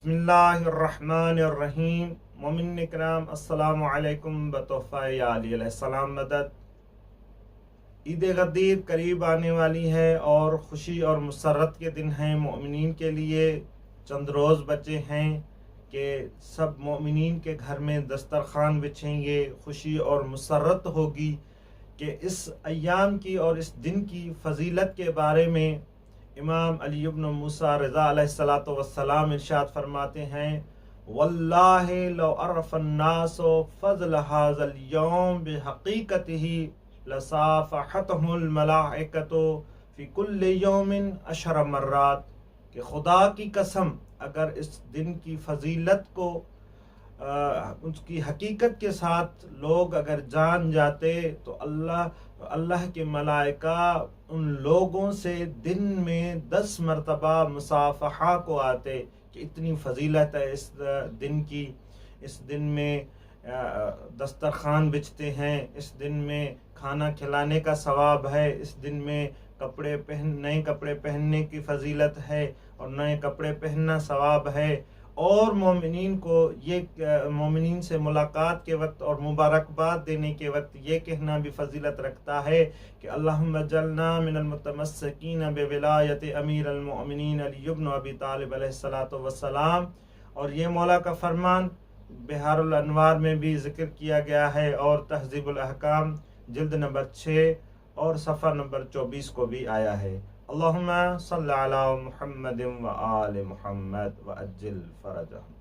بسم اللہ الرحمن الرحیم۔ مومن اکرام السلام علیکم بتحفہ یا علی علیہ السلام مدد۔ عید غدیر قریب آنے والی ہے اور خوشی اور مسرت کے دن ہیں مومنین کے لیے۔ چند روز بچے ہیں کہ سب مومنین کے گھر میں دسترخوان بچھیں گے، خوشی اور مسرت ہوگی کہ اس ایام کی اور اس دن کی فضیلت کے بارے میں امام علی بن موسیٰ رضا علیہ السلام ارشاد فرماتے ہیں: واللہ لو عرف الناس فضل هذا اليوم بحقیقتہ لصافحتهم الملائکۃ فی کل یوم 10 مرات، کہ خدا کی قسم اگر اس دن کی فضیلت کو اس کی حقیقت کے ساتھ لوگ اگر جان جاتے تو اللہ کے ملائکہ ان لوگوں سے دن میں 10 مرتبہ مصافحہ کو آتے، کہ اتنی فضیلت ہے اس دن کی۔ اس دن میں دسترخوان بچھتے ہیں، اس دن میں کھانا کھلانے کا ثواب ہے، اس دن میں نئے کپڑے پہننے کی فضیلت ہے اور نئے کپڑے پہننا ثواب ہے، اور مومنین سے ملاقات کے وقت اور مبارکباد دینے کے وقت یہ کہنا بھی فضیلت رکھتا ہے کہ اللہم اجعلنا من المتمسکین بولایت امیر المؤمنین علی بن ابی طالب علیہ السلام۔ اور یہ مولا کا فرمان بحار الانوار میں بھی ذکر کیا گیا ہے، اور تہذیب الاحکام جلد نمبر 6 اور صفحہ نمبر 24 کو بھی آیا ہے۔ اللہم صلی علی محمد و آل محمد وعجل فرجہم۔